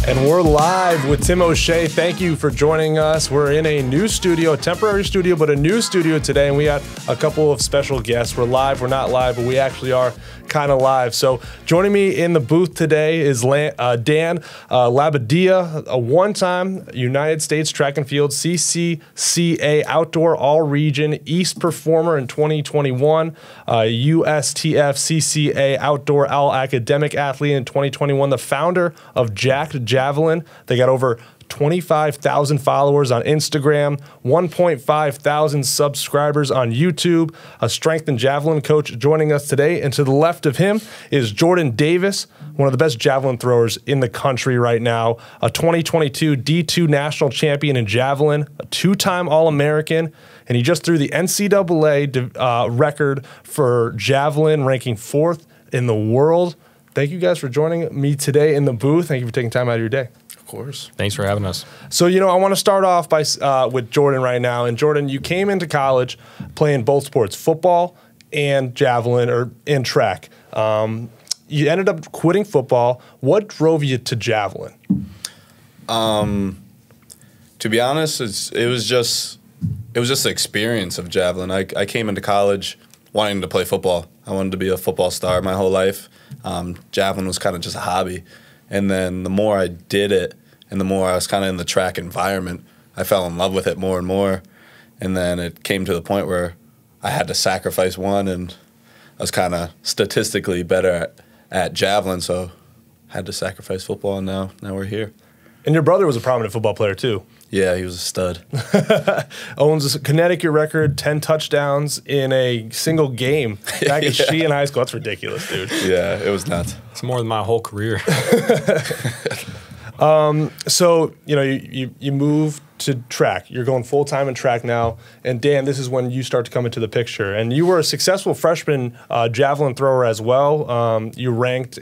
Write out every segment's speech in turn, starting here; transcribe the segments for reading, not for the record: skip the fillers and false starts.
And we're live with Tim O'Shea. Thank you for joining us. We're in a new studio, a temporary studio, but a new studio today, and we got a couple of special guests. We're live, we're not live, but we actually are kind of live. So joining me in the booth today is Dan Labbadia, a one-time United States track and field CCCA Outdoor All-Region East Performer in 2021, USTF CCA Outdoor All-Academic Athlete in 2021, the founder of Javelin. They got over 25,000 followers on Instagram, 1.5 thousand subscribers on YouTube, a strength and javelin coach joining us today. And to the left of him is Jordan Davis, one of the best javelin throwers in the country right now, a 2022 D2 national champion in javelin, a two-time All-American, and he just threw the NCAA record for javelin, ranking 4th in the world. Thank you guys for joining me today in the booth. Thank you for taking time out of your day. Of course. Thanks for having us. So, I want to start off by with Jordan right now. And Jordan, you came into college playing both sports, football and javelin, or in track. You ended up quitting football. What drove you to javelin? To be honest, it was just the experience of javelin. I came into college wanting to play football. I wanted to be a football star my whole life. Javelin was kind of just a hobby. And then the more I did it and the more I was kind of in the track environment, I fell in love with it more and more. And then it came to the point where I had to sacrifice one, and I was kind of statistically better at javelin, so I had to sacrifice football, and now we're here. And your brother was a prominent football player too. Yeah, he was a stud. Owns a Connecticut record, 10 touchdowns in a single game back at She in high school. That's ridiculous, dude. Yeah, it was nuts. It's more than my whole career. So, you move to track. You're going full-time in track now. And Dan, this is when you start to come into the picture. And you were a successful freshman javelin thrower as well. You ranked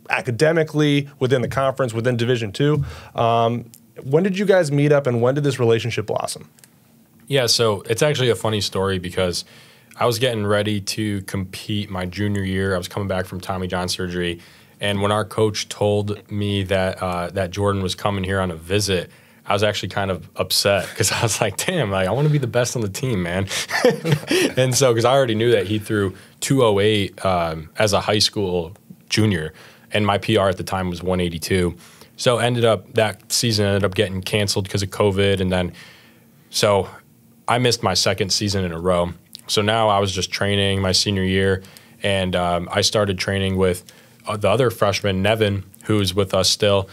academically within the conference, within Division II. When did you guys meet up, and when did this relationship blossom? Yeah, so it's actually a funny story because I was getting ready to compete my junior year. I was coming back from Tommy John surgery, and when our coach told me that Jordan was coming here on a visit, I was actually kind of upset because I was like, damn, I want to be the best on the team, man. And so, because I already knew that he threw 208 as a high school junior, and my PR at the time was 182. So that season ended up getting canceled because of COVID, and then so I missed my second season in a row. So now I was just training my senior year, and I started training with the other freshman, Nevin, who's with us still.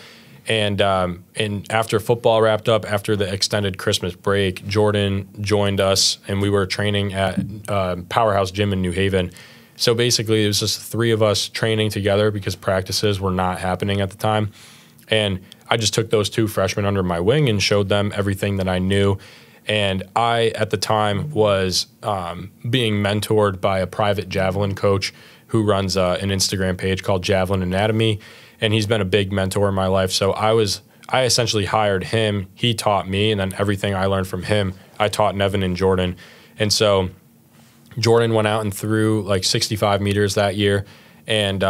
And after football wrapped up, after the extended Christmas break, Jordan joined us, and we were training at Powerhouse Gym in New Haven. So basically, it was just the three of us training together because practices were not happening at the time. And I just took those two freshmen under my wing and showed them everything that I knew. And I, at the time, was being mentored by a private javelin coach who runs an Instagram page called Javelin Anatomy. And he's been a big mentor in my life. So I essentially hired him. He taught me, and then everything I learned from him, I taught Nevin and Jordan. And so Jordan went out and threw like 65 meters that year. And,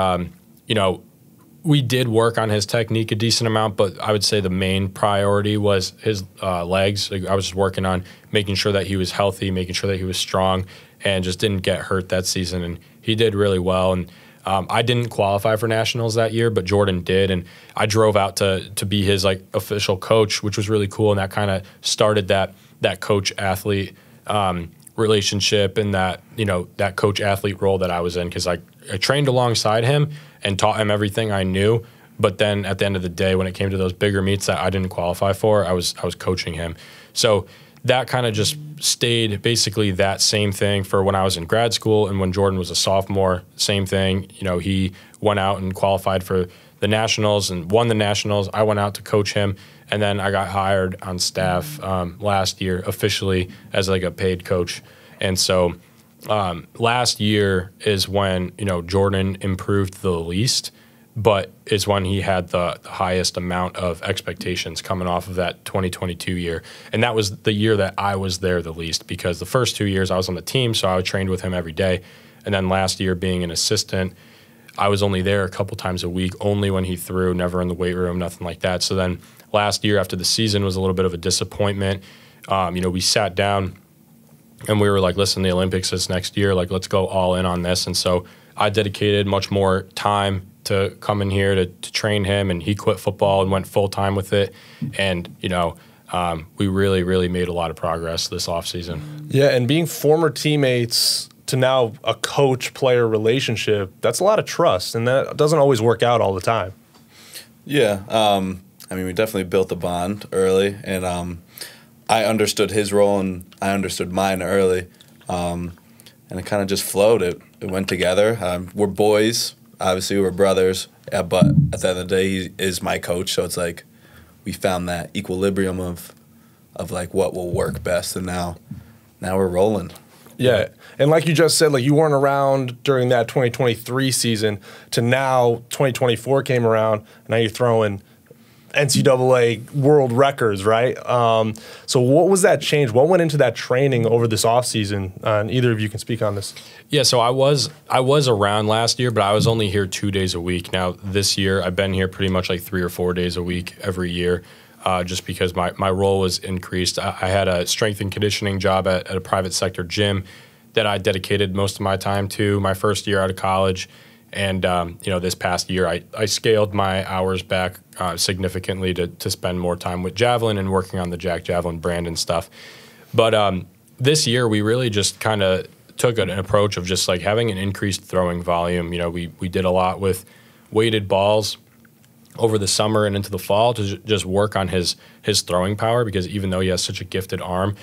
we did work on his technique a decent amount, but I would say the main priority was his legs. I was just working on making sure that he was healthy, making sure that he was strong, and just didn't get hurt that season. And he did really well. And I didn't qualify for nationals that year, but Jordan did. And I drove out to be his official coach, which was really cool. And that kind of started that coach-athlete relationship and that coach-athlete role that I was in, because I trained alongside him and taught him everything I knew. But then at the end of the day, when it came to those bigger meets that I didn't qualify for, I was coaching him. So that kind of just stayed basically that same thing for when I was in grad school, and when Jordan was a sophomore, same thing. He went out and qualified for the nationals and won the nationals. I went out to coach him, and then I got hired on staff last year officially as a paid coach. And so last year is when, Jordan improved the least, but is when he had the highest amount of expectations coming off of that 2022 year. And that was the year that I was there the least, because the first 2 years I was on the team, so I trained with him every day. And then last year, being an assistant, I was only there a couple times a week, only when he threw, never in the weight room, nothing like that. So then last year after the season was a little bit of a disappointment. We sat down and we were like, listen, the Olympics is next year. Like, let's go all in on this. And so I dedicated much more time to come in here to train him, and he quit football and went full time with it. And, we really, really made a lot of progress this offseason. Yeah, and being former teammates to now a coach-player relationship, that's a lot of trust, and that doesn't always work out all the time. Yeah, we definitely built a bond early, and I understood his role and I understood mine early, and it kind of just flowed. It went together. We're boys, obviously we're brothers, but at the end of the day, he is my coach, so it's like we found that equilibrium of like what will work best, and now we're rolling. Yeah, and like you just said, like you weren't around during that 2023 season to now 2024 came around, and now you're throwing NCAA world records, right? So what was that change? What went into that training over this offseason? And either of you can speak on this. Yeah, so I was around last year, but I was only here 2 days a week. Now this year, I've been here pretty much like 3 or 4 days a week every year. Just because my role was increased. I had a strength and conditioning job at a private sector gym that I dedicated most of my time to my first year out of college. And, this past year, I scaled my hours back significantly to spend more time with Javelin and working on the Javelin brand and stuff. But this year, we really just kind of took an approach of just like having an increased throwing volume. We did a lot with weighted balls over the summer and into the fall to just work on his throwing power, because even though he has such a gifted arm,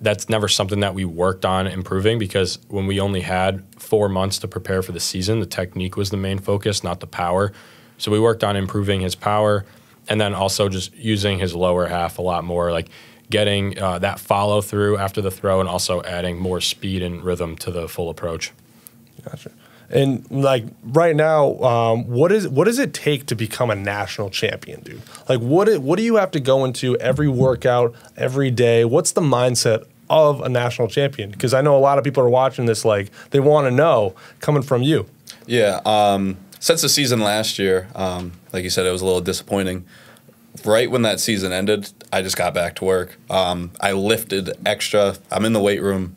that's never something that we worked on improving, because when we only had 4 months to prepare for the season, the technique was the main focus, not the power. So we worked on improving his power, and then also just using his lower half a lot more, like getting that follow through after the throw, and also adding more speed and rhythm to the full approach. Gotcha. And like right now, what does it take to become a national champion, dude? Like what do you have to go into every workout, every day? What's the mindset of a national champion? Because I know a lot of people are watching this, like they want to know coming from you. Yeah. Since the season last year, like you said, it was a little disappointing. Right when that season ended, I just got back to work. I lifted extra. I'm in the weight room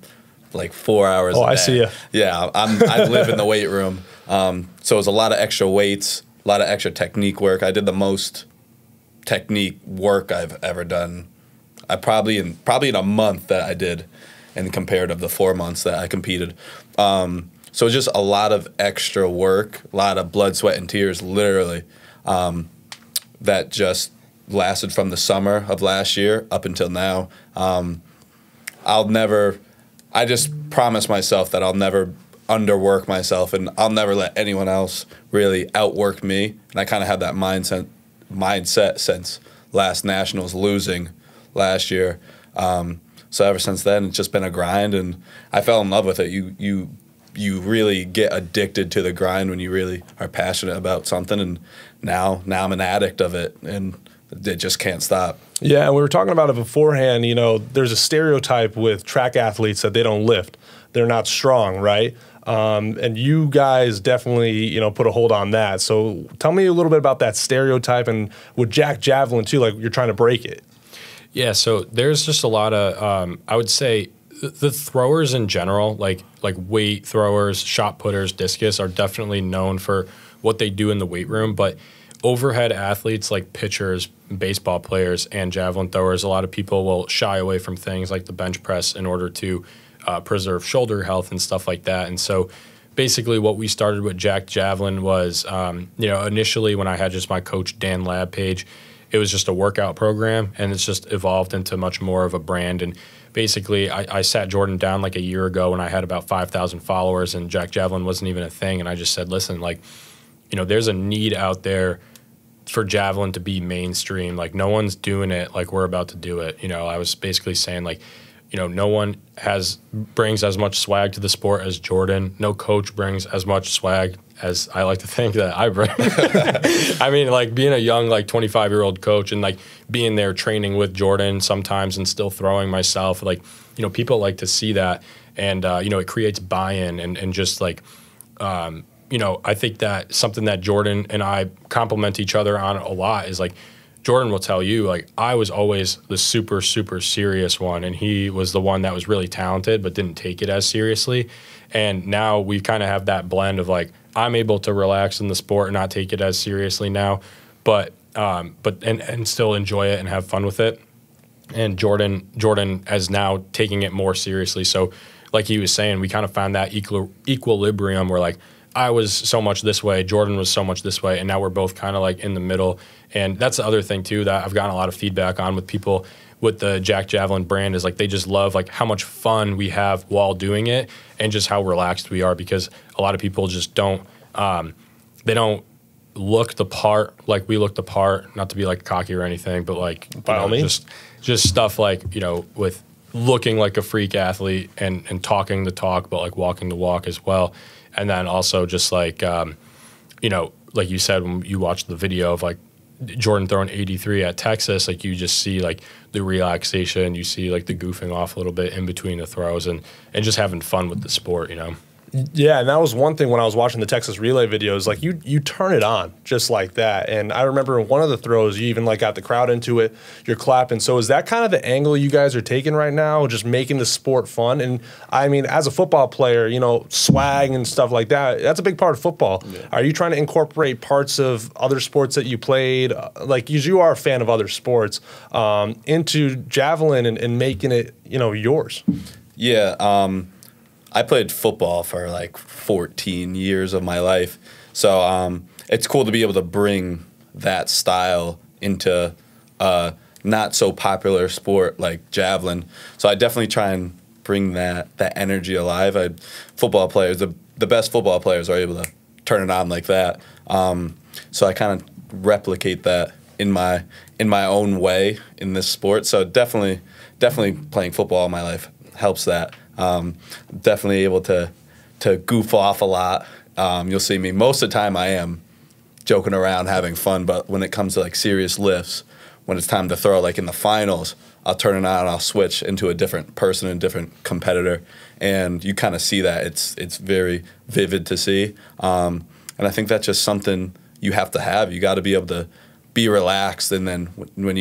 like 4 hours a day. I see you. Yeah, I live in the weight room. So it was a lot of extra weights, a lot of extra technique work. I did the most technique work I've ever done. Probably in a month that I did, and compared to the 4 months that I competed. So it was just a lot of extra work, a lot of blood, sweat, and tears, literally, that just lasted from the summer of last year up until now. I just promised myself that I'll never underwork myself, and I'll never let anyone else really outwork me. And I kind of had that mindset since last nationals, losing last year. So ever since then, it's just been a grind, and I fell in love with it. You really get addicted to the grind when you really are passionate about something, and now I'm an addict of it, and it just can't stop. Yeah, and we were talking about it beforehand. There's a stereotype with track athletes that they don't lift. They're not strong, right? And you guys definitely, put a hold on that. So tell me a little bit about that stereotype, and with Javelin too, like you're trying to break it. Yeah, so there's just a lot of, I would say, the throwers in general, like weight throwers, shot putters, discus, are definitely known for what they do in the weight room, but overhead athletes like pitchers, baseball players, and javelin throwers, a lot of people will shy away from things like the bench press in order to preserve shoulder health and stuff like that. And so basically what we started with Javelin was, initially when I had just my coach Dan Lab page, it was just a workout program, and it's just evolved into much more of a brand. And basically I sat Jordan down like a year ago when I had about 5,000 followers, and Javelin wasn't even a thing. And I just said, listen, there's a need out there for Javelin to be mainstream. Like, no one's doing it like we're about to do it. I was basically saying, no one brings as much swag to the sport as Jordan. No coach brings as much swag as I like to think that I bring. I mean, being a young, 25-year-old coach and, being there training with Jordan sometimes and still throwing myself, people like to see that. And, it creates buy-in and just, I think that something that Jordan and I complement each other on a lot is like, Jordan will tell you, like, I was always the super, super serious one, and he was the one that was really talented but didn't take it as seriously. And now we kind of have that blend of, like, I'm able to relax in the sport and not take it as seriously now, but still enjoy it and have fun with it. And Jordan is now taking it more seriously. So, like he was saying, we kind of found that equilibrium where, like, I was so much this way, Jordan was so much this way, and now we're both kind of like in the middle. And that's the other thing too that I've gotten a lot of feedback on with people with the Jack Javelin brand is like they just love like how much fun we have while doing it and just how relaxed we are, because a lot of people just don't they don't look the part like we look the part, not to be like cocky or anything, but like by all means, just stuff like, with looking like a freak athlete and talking the talk, but like walking the walk as well. And then also just like, like you said, when you watch the video of like Jordan throwing 83 at Texas, like you just see like the relaxation, you see like the goofing off a little bit in between the throws and just having fun with the sport, Yeah, and that was one thing when I was watching the Texas relay videos. Like you turn it on just like that, and I remember in one of the throws, you even like got the crowd into it. You're clapping. So is that kind of the angle you guys are taking right now, just making the sport fun? And I mean, as a football player, swag and stuff like that. That's a big part of football. Yeah. Are you trying to incorporate parts of other sports that you played, like you are a fan of other sports, into Javelin and making it yours? Yeah. I played football for like 14 years of my life. So it's cool to be able to bring that style into a not so popular sport like javelin. So I definitely try and bring that energy alive. Football players, the best football players are able to turn it on like that. So I kind of replicate that in my own way in this sport. So definitely playing football in my life helps that. Definitely able to goof off a lot. You'll see me most of the time I am joking around, having fun, but when it comes to like serious lifts, when it's time to throw like in the finals, I'll turn it on and I'll switch into a different person, a different competitor, and you kind of see that. It's very vivid to see, and I think that's just something you have to have. You got to be able to be relaxed, and then when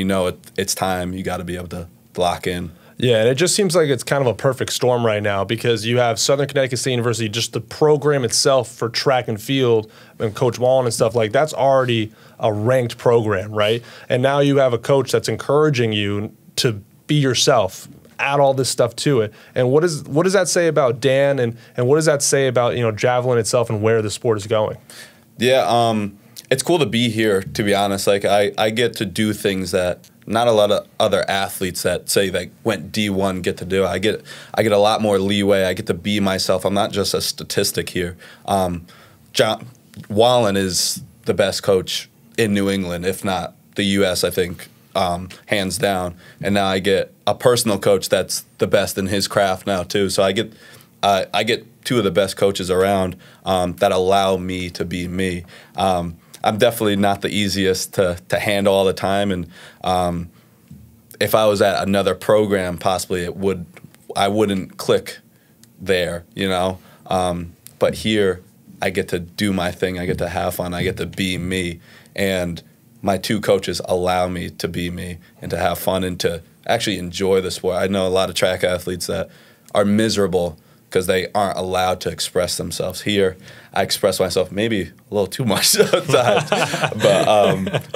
it's time, you got to be able to lock in. Yeah, and it just seems like it's kind of a perfect storm right now, because you have Southern Connecticut State University, just the program itself for track and field and Coach Wallen and stuff like that's already a ranked program, right? And now you have a coach that's encouraging you to be yourself, add all this stuff to it. And what does that say about Dan, and what does that say about Javelin itself and where the sport is going? Yeah, it's cool to be here, to be honest. Like I get to do things that not a lot of other athletes that say they went D1 get to do. I get a lot more leeway. I get to be myself. I'm not just a statistic here. John Wallen is the best coach in New England, if not the U.S., I think, hands down. And now I get a personal coach that's the best in his craft now too. So I get two of the best coaches around that allow me to be me. I'm definitely not the easiest to handle all the time, and if I was at another program, possibly I wouldn't click there, But here, I get to do my thing. I get to have fun. I get to be me, and my two coaches allow me to be me and to have fun and to actually enjoy the sport. I know a lot of track athletes that are miserable because they aren't allowed to express themselves. Here, I express myself maybe a little too much sometimes. But,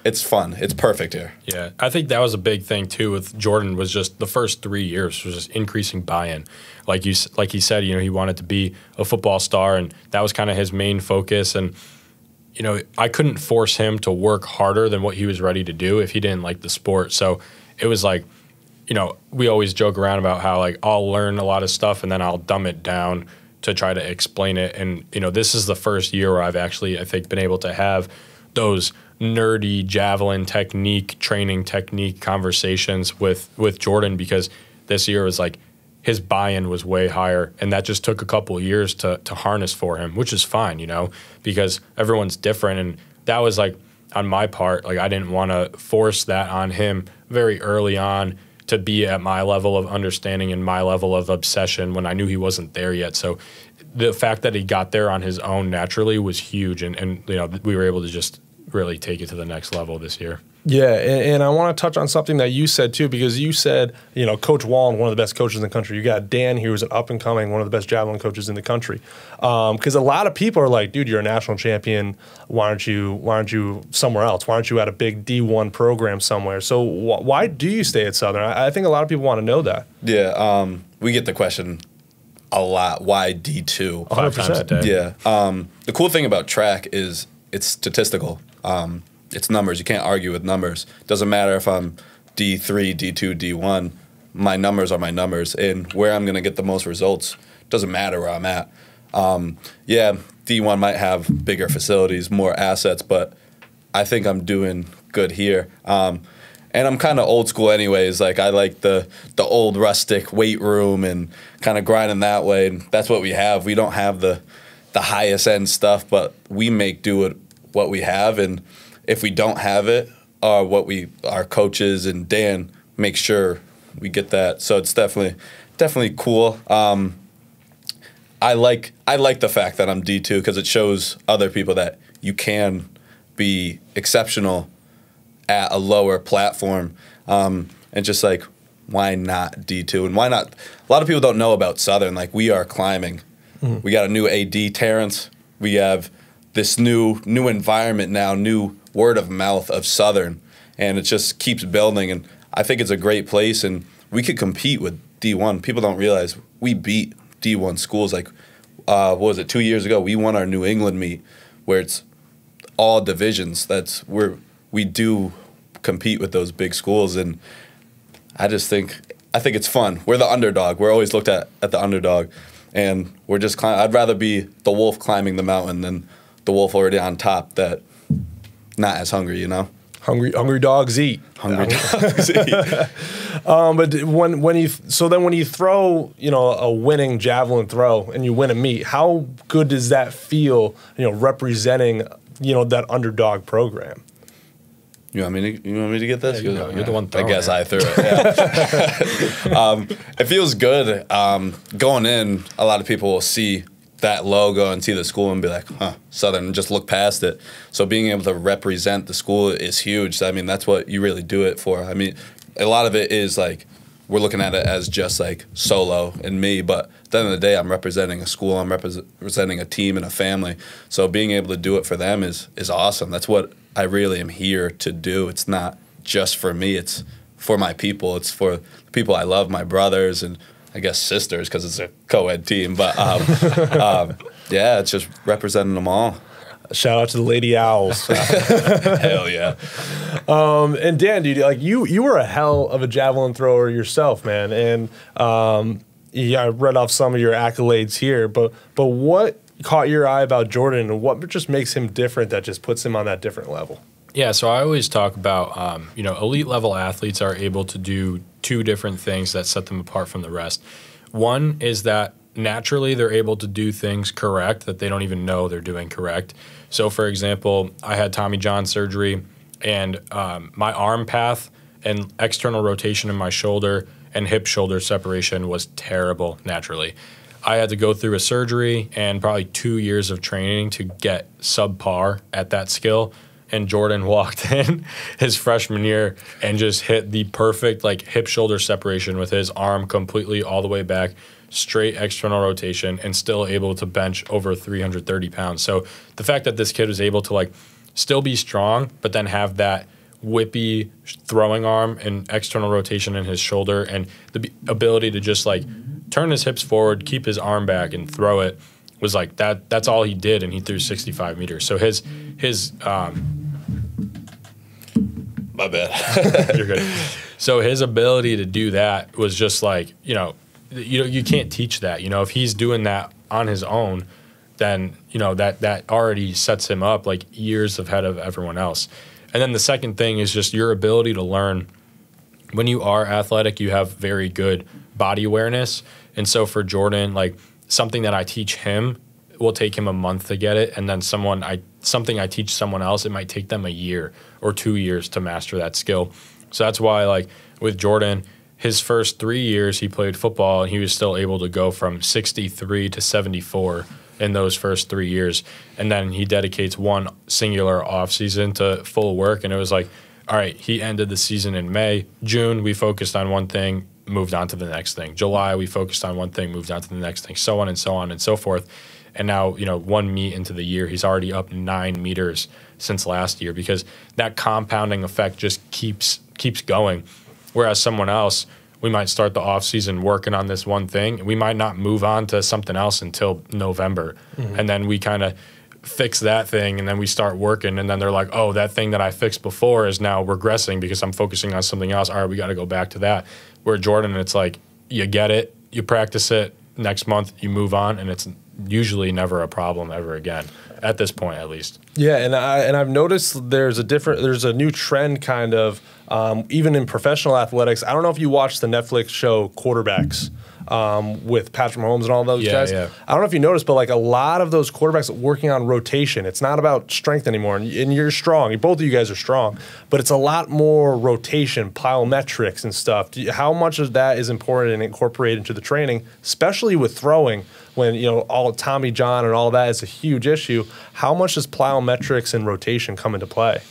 it's fun. It's perfect here. Yeah, I think that was a big thing, too, with Jordan, was just the first 3 years was just increasing buy-in. Like he said, he wanted to be a football star, and that was kind of his main focus. And, I couldn't force him to work harder than what he was ready to do if he didn't like the sport. So it was like, we always joke around about how, like, I'll learn a lot of stuff and then I'll dumb it down to try to explain it. And, this is the first year where I've actually, I think, been able to have those nerdy javelin training technique conversations with Jordan, because this year was like his buy-in was way higher. And that just took a couple of years to harness for him, which is fine, because everyone's different. And that was like, on my part, like I didn't want to force that on him very early on to be at my level of understanding and my level of obsession when I knew he wasn't there yet. So the fact that he got there on his own naturally was huge, and you know, we were able to just really take it to the next level this year. Yeah, and I want to touch on something that you said too, because you said, you know, Coach Wallen, one of the best coaches in the country. You got Dan here, who's an up and coming, one of the best javelin coaches in the country. Because a lot of people are like, dude, you're a national champion. Why aren't you somewhere else? Why aren't you at a big D1 program somewhere? So why do you stay at Southern? I think a lot of people want to know that. Yeah, we get the question a lot. Why D2? 5 times a day. Yeah. The cool thing about track is it's statistical. It's numbers. You can't argue with numbers. Doesn't matter if I'm D3, D2, D1. My numbers are my numbers, and where I'm going to get the most results doesn't matter where I'm at. Yeah, D1 might have bigger facilities, more assets, but I think I'm doing good here. And I'm kind of old school anyways. Like, I like the old rustic weight room and kind of grinding that way, and that's what we have. We don't have the highest end stuff, but we make do with what we have, and if we don't have it, our coaches and Dan make sure we get that. So it's definitely cool. I like the fact that I'm D2 because it shows other people that you can be exceptional at a lower platform, and just like, why not D2 and why not? A lot of people don't know about Southern. Like, we are climbing. Mm-hmm. We got a new AD, Terrence. We have this new environment now, new word of mouth of Southern, and it just keeps building. And I think it's a great place, and we could compete with D1. People don't realize we beat D1 schools. Like, what was it, 2 years ago? We won our New England meet, where it's all divisions. That's where we do compete with those big schools, and I think it's fun. We're the underdog. We're always looked at the underdog, and we're just I'd rather be the wolf climbing the mountain than the wolf already on top that not as hungry, you know? Hungry dogs eat. Hungry dogs eat. But when you throw, you know, a winning javelin throw and you win a meet, how good does that feel, you know, representing, you know, that underdog program? You want me to get this? Yeah, you're the one throwing I guess it. I threw it. Yeah. It feels good. Going in, a lot of people will see that logo and see the school and be like, huh, Southern, and just look past it. So being able to represent the school is huge. I mean, that's what you really do it for. I mean, a lot of it is like, we're looking at it as just like solo and me, but at the end of the day, I'm representing a school, I'm representing a team and a family. So being able to do it for them is awesome. That's what I really am here to do. It's not just for me, it's for my people. It's for the people I love, my brothers and I guess sisters, because it's a co-ed team. But yeah, it's just representing them all. Shout out to the Lady Owls. Hell yeah. And Dan, dude, like you were a hell of a javelin thrower yourself, man. And yeah, I read off some of your accolades here, but what caught your eye about Jordan, and what just makes him different that just puts him on that different level? Yeah, so I always talk about, you know, elite level athletes are able to do two different things that set them apart from the rest. One is that naturally they're able to do things correct that they don't even know they're doing correct. So, for example, I had Tommy John surgery, and my arm path and external rotation in my shoulder and hip-shoulder separation was terrible naturally. I had to go through a surgery and probably 2 years of training to get subpar at that skill. And Jordan walked in his freshman year and just hit the perfect like hip-shoulder separation with his arm completely all the way back, straight external rotation, and still able to bench over 330 pounds. So the fact that this kid was able to like still be strong, but then have that whippy throwing arm and external rotation in his shoulder, and the ability to just like turn his hips forward, keep his arm back, and throw it was like that. That's all he did, and he threw 65 meters. So his my bad. You're good. So his ability to do that was just like, you can't teach that. You know, if he's doing that on his own, then, you know, that already sets him up like years ahead of everyone else. And then the second thing is just your ability to learn. When you are athletic, you have very good body awareness. And so for Jordan, like something that I teach him will take him a month to get it. And then something I teach someone else, it might take them a year or 2 years to master that skill. So that's why, like with Jordan, his first 3 years he played football, and he was still able to go from 63 to 74 in those first 3 years. And then he dedicates one singular offseason to full work, and it was like, all right, he ended the season in May. June, we focused on one thing, moved on to the next thing. July, we focused on one thing, moved on to the next thing, so on and so on and so forth. And now, you know, one meet into the year, he's already up 9 meters since last year, because that compounding effect just keeps going. Whereas someone else, we might start the offseason working on this one thing, and we might not move on to something else until November. And then we kind of fix that thing, and then we start working, and then they're like, oh, that thing that I fixed before is now regressing because I'm focusing on something else. All right, we got to go back to that. Where Jordan, it's like, you get it, you practice it, next month you move on, and it's usually never a problem ever again, at this point at least. Yeah, and I've noticed there's a new trend kind of, even in professional athletics. I don't know if you watched the Netflix show Quarterbacks with Patrick Mahomes and all those guys. Yeah. I don't know if you noticed, but like a lot of those quarterbacks are working on rotation. It's not about strength anymore, and you're strong. Both of you guys are strong, but it's a lot more rotation, plyometrics and stuff. How much of that is important and incorporated into the training, especially with throwing? When, you know, all Tommy John and all that is a huge issue, how much does plyometrics and rotation come into play?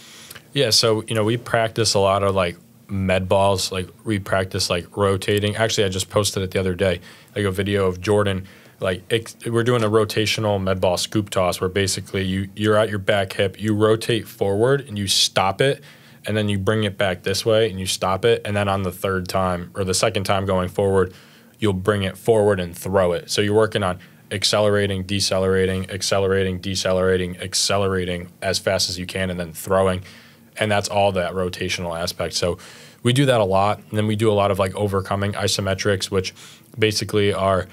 Yeah, so, you know, we practice a lot of, like, med balls. Like, we practice, like, rotating. Actually, I just posted it the other day, like a video of Jordan. Like, we're doing a rotational med ball scoop toss where basically you're at your back hip, you rotate forward, and you stop it, and then you bring it back this way, and you stop it, and then on the third time, or the second time going forward, you'll bring it forward and throw it. So you're working on accelerating, decelerating, accelerating, decelerating, accelerating as fast as you can, and then throwing. And that's all that rotational aspect. So we do that a lot. And then we do a lot of like overcoming isometrics, which basically are,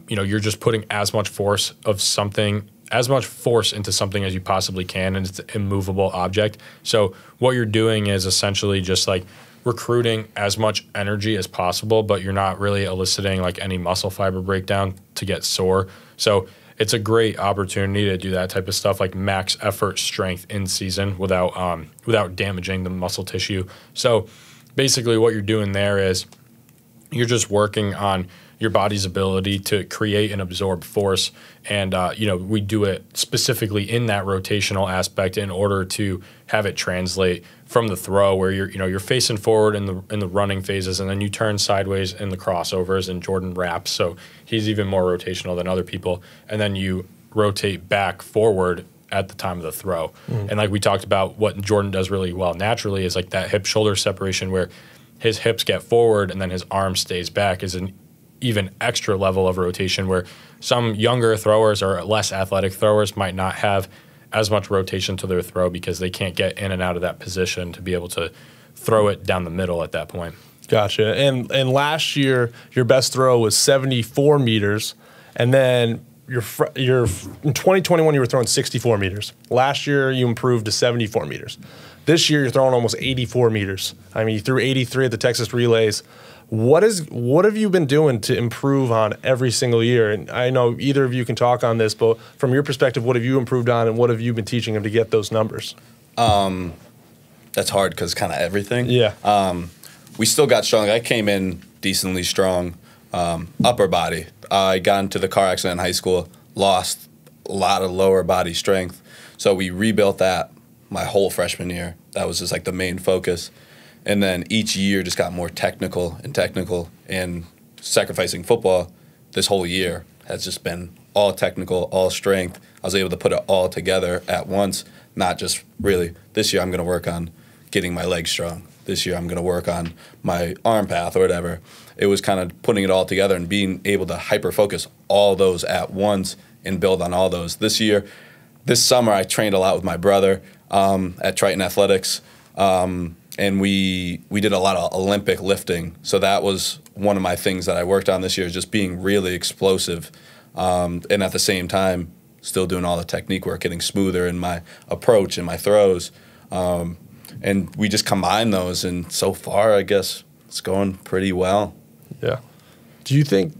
you know, you're just putting as much force into something as you possibly can, and it's an immovable object. So what you're doing is essentially just like recruiting as much energy as possible, but you're not really eliciting like any muscle fiber breakdown to get sore. So it's a great opportunity to do that type of stuff, like max effort strength in season without damaging the muscle tissue. So basically what you're doing there is you're just working on your body's ability to create and absorb force. And, you know, we do it specifically in that rotational aspect in order to have it translate from the throw where you're facing forward in the running phases, and then you turn sideways in the crossovers, and Jordan wraps. So he's even more rotational than other people. And then you rotate back forward at the time of the throw. And like we talked about, what Jordan does really well naturally is like that hip-shoulder separation where his hips get forward and then his arm stays back is an even extra level of rotation, where some younger throwers or less athletic throwers might not have as much rotation to their throw because they can't get in and out of that position to be able to throw it down the middle at that point. Gotcha. And last year, your best throw was 74 meters, and then in 2021 you were throwing 64 meters. Last year you improved to 74 meters. This year you're throwing almost 84 meters. I mean, you threw 83 at the Texas Relays. What have you been doing to improve on every single year? And I know either of you can talk on this, but from your perspective, what have you improved on, and what have you been teaching them to get those numbers? That's hard because kind of everything. Yeah. We still got strong. I came in decently strong, upper body. I got into the car accident in high school, lost a lot of lower body strength. So we rebuilt that my whole freshman year. That was just like the main focus. And then each year just got more technical, and sacrificing football this whole year has just been all technical, all strength. I was able to put it all together at once, not just really, this year I'm going to work on getting my legs strong. This year I'm going to work on my arm path or whatever. It was kind of putting it all together and being able to hyper-focus all those at once and build on all those. This summer I trained a lot with my brother at Triton Athletics. And we did a lot of Olympic lifting. So that was one of my things that I worked on this year, is just being really explosive. And at the same time, still doing all the technique work, getting smoother in my approach and my throws. And we just combine those. And so far, I guess it's going pretty well. Yeah. Do you think,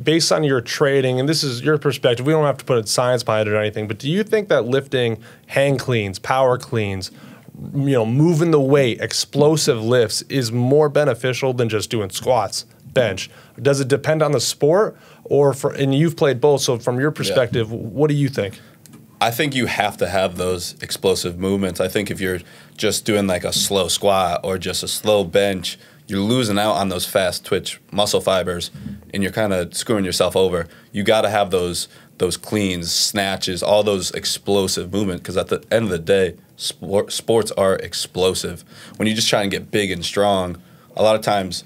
based on your training, and this is your perspective, we don't have to put science behind it or anything, but do you think that lifting hang cleans, power cleans, moving the weight, explosive lifts is more beneficial than just doing squats, bench? Does it depend on the sport, and you've played both, so from your perspective, what do you think? I think you have to have those explosive movements. I think if you're just doing like a slow squat or just a slow bench, you're losing out on those fast twitch muscle fibers, and you're kind of screwing yourself over. You got to have those cleans, snatches, all those explosive movements, because at the end of the day, sports are explosive. When you just try and get big and strong, a lot of times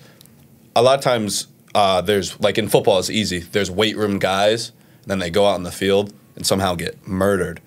there's, like in football, it's easy. There's weight room guys, and then they go out in the field and somehow get murdered.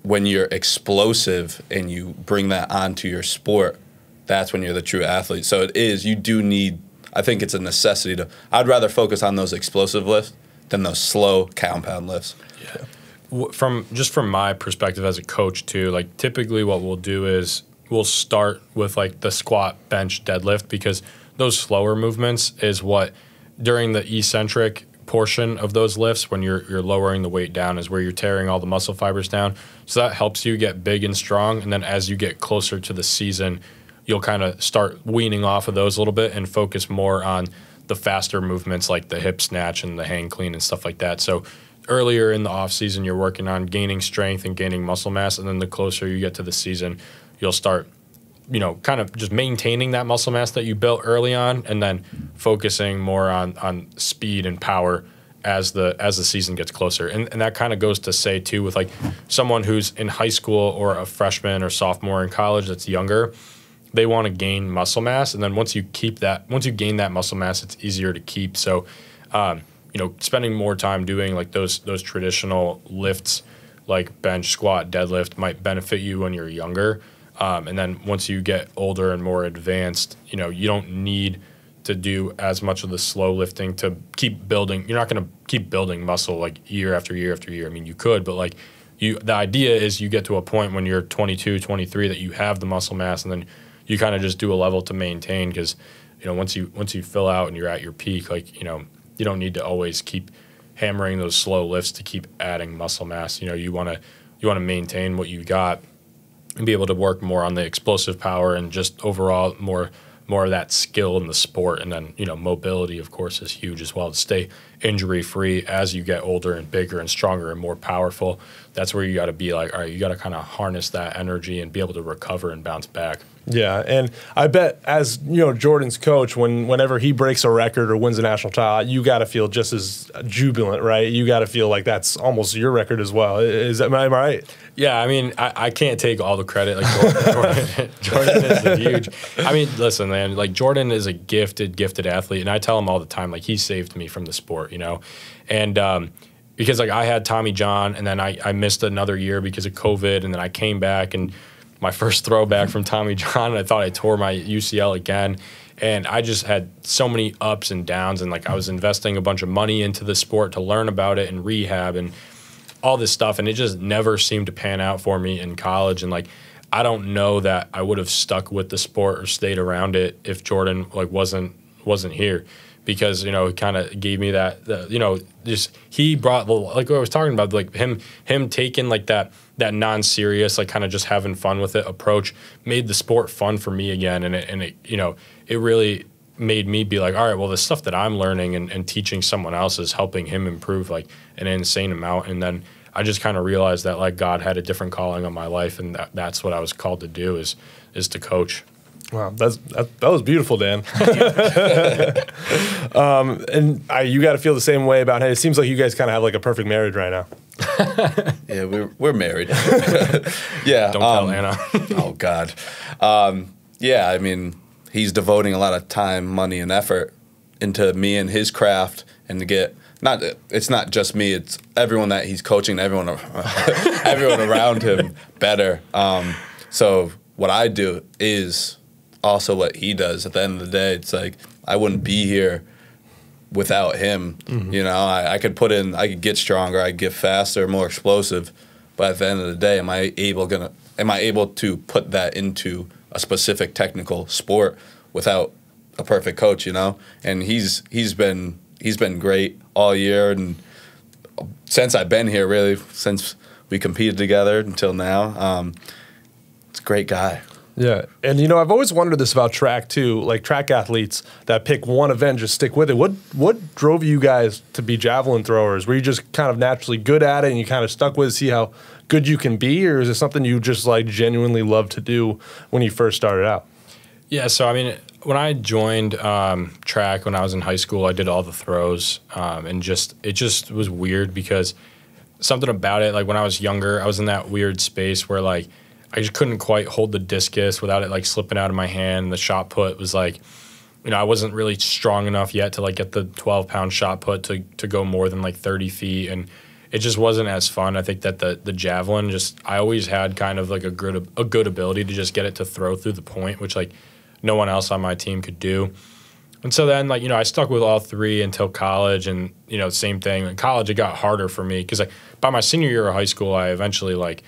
When you're explosive and you bring that onto your sport, that's when you're the true athlete. So you do need, I think it's a necessity I'd rather focus on those explosive lifts than those slow compound lifts. Yeah. From my perspective as a coach too, like typically what we'll do is we'll start with like the squat, bench, deadlift, because those slower movements is what during the eccentric portion of those lifts, when you're lowering the weight down, is where you're tearing all the muscle fibers down. So that helps you get big and strong. And then as you get closer to the season, you'll kind of start weaning off of those a little bit and focus more on the faster movements like the hip snatch and the hang clean and stuff like that. So earlier in the off season, you're working on gaining strength and gaining muscle mass. And then the closer you get to the season, you'll start kind of just maintaining that muscle mass that you built early on, and then focusing more on speed and power as the season gets closer. And that kind of goes to say too, with like someone who's in high school or a freshman or sophomore in college that's younger, they want to gain muscle mass, and then once you gain that muscle mass, it's easier to keep. So spending more time doing like those traditional lifts like bench, squat, deadlift might benefit you when you're younger. And then once you get older and more advanced, you don't need to do as much of the slow lifting to keep building. You're not going to keep building muscle like year after year after year. I mean, you could, but like the idea is you get to a point when you're 22, 23 that you have the muscle mass, and then you kind of just do a level to maintain, because once you fill out and you're at your peak, like you don't need to always keep hammering those slow lifts to keep adding muscle mass. You want to maintain what you got and be able to work more on the explosive power and just overall more of that skill in the sport. And then, mobility, of course, is huge as well, to stay injury-free as you get older and bigger and stronger and more powerful. That's where you got to be like, all right, you got to kind of harness that energy and be able to recover and bounce back. Yeah, and I bet as Jordan's coach, whenever he breaks a record or wins a national title, you got to feel just as jubilant, right? You got to feel like that's almost your record as well. Am I right? Yeah, I mean, I can't take all the credit. Like Jordan is huge. I mean, listen, man, like Jordan is a gifted athlete, and I tell him all the time, like he saved me from the sport, and because like I had Tommy John, and then I missed another year because of COVID, and then I came back and my first throwback from Tommy John, and I thought I tore my UCL again. And I just had so many ups and downs, and like I was investing a bunch of money into the sport to learn about it and rehab and all this stuff, and it just never seemed to pan out for me in college. And like I don't know that I would have stuck with the sport or stayed around it if Jordan like wasn't here, because he kind of gave me that just he brought, like what I was talking about, like him taking like that non-serious, like kind of just having fun with it approach made the sport fun for me again. And it really made me be like, all right, well, the stuff that I'm learning and teaching someone else is helping him improve like an insane amount. And then I just kind of realized that like God had a different calling on my life, and that's what I was called to do is to coach. Wow, that was beautiful, Dan. And you got to feel the same way about it. It seems like you guys kind of have like a perfect marriage right now. Yeah, we're married. Yeah. Don't tell Anna. Oh God. Yeah, I mean, he's devoting a lot of time, money, and effort into me and his craft, and to get it's not just me, it's everyone that he's coaching, everyone around him better. So what I do is also what he does. At the end of the day, it's like I wouldn't be here without him. Mm-hmm. I could get stronger, I could get faster, more explosive, but at the end of the day, am I able to put that into a specific technical sport without a perfect coach? And he's been great all year, and since I've been here, really since we competed together until now. a great guy. Yeah. And, you know, I've always wondered this about track, too. Like, track athletes that pick one event, just stick with it. What drove you guys to be javelin throwers? Were you just kind of naturally good at it and you kind of stuck with it, see how good you can be? Or is it something you just, like, genuinely love to do when you first started out? Yeah, so, I mean, when I joined track when I was in high school, I did all the throws. And it just was weird because something about it, like, when I was younger, I was in that weird space where, like, I just couldn't quite hold the discus without it like slipping out of my hand. The shot put was like, you know, I wasn't really strong enough yet to like get the 12-pound shot put to go more than like 30 feet. And it just wasn't as fun. I think that the javelin I always had kind of like a good ability to just get it to throw through the point, which like no one else on my team could do. And so then, like, you know, I stuck with all three until college. And, you know, same thing. In college, it got harder for me because by my senior year of high school, I eventually like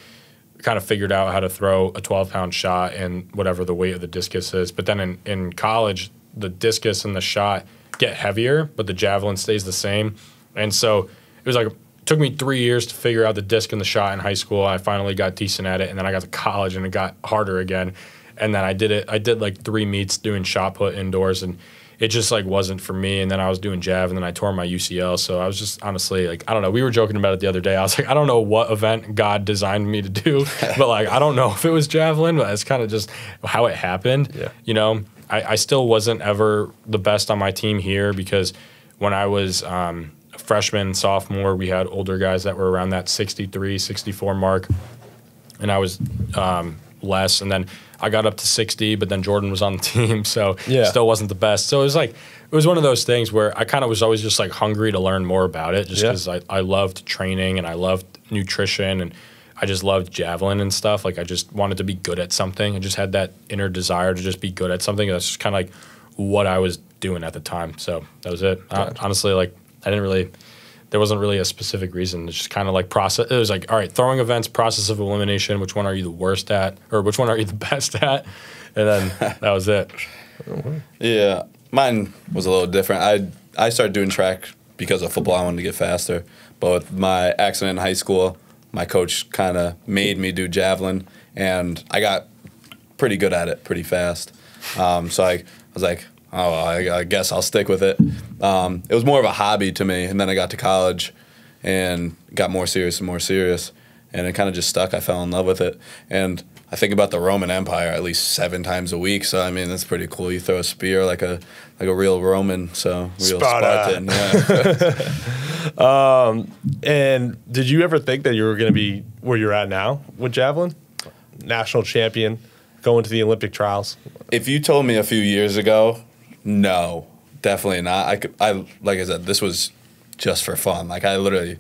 kind of figured out how to throw a 12-pound shot and whatever the weight of the discus is. But then in college, the discus and the shot get heavier, but the javelin stays the same. And so it was like, it took me 3 years to figure out the disc and the shot in high school. I finally got decent at it, and then I got to college and it got harder again. And then I did like 3 meets doing shot put indoors, and it just like wasn't for me. And then I was doing jav, and then I tore my UCL. So I was just honestly like, I don't know. We were joking about it the other day. I was like, I don't know what event God designed me to do, but like, I don't know if it was javelin, but it's kind of just how it happened. Yeah. You know, I still wasn't ever the best on my team here because when I was a freshman, sophomore, we had older guys that were around that 63, 64 mark, and I was less. And then I got up to 60, but then Jordan was on the team, so still wasn't the best. So it was one of those things where I kind of was always just like hungry to learn more about it, just because I loved training and I loved nutrition and I just loved javelin and stuff. Like I just wanted to be good at something. I just had that inner desire to just be good at something. That's just kind of like what I was doing at the time. So that was it. Honestly, like there wasn't really a specific reason. It's just kind of like process. It was like, all right, throwing events, process of elimination. Which one are you the worst at, or which one are you the best at? And then that was it. Yeah, mine was a little different. I started doing track because of football. I wanted to get faster. But with my accident in high school, my coach kind of made me do javelin, and I got pretty good at it pretty fast. So I was like, oh, I guess I'll stick with it. It was more of a hobby to me, and then I got to college and got more serious and more serious, and it kind of just stuck. I fell in love with it, and I think about the Roman Empire at least 7 times a week. So I mean, that's pretty cool. You throw a spear like a real Roman, so real Spartan. Yeah. And did you ever think that you were going to be where you're at now with javelin, national champion, going to the Olympic trials? If you told me a few years ago, no, definitely not. Like I said, this was just for fun. Like I literally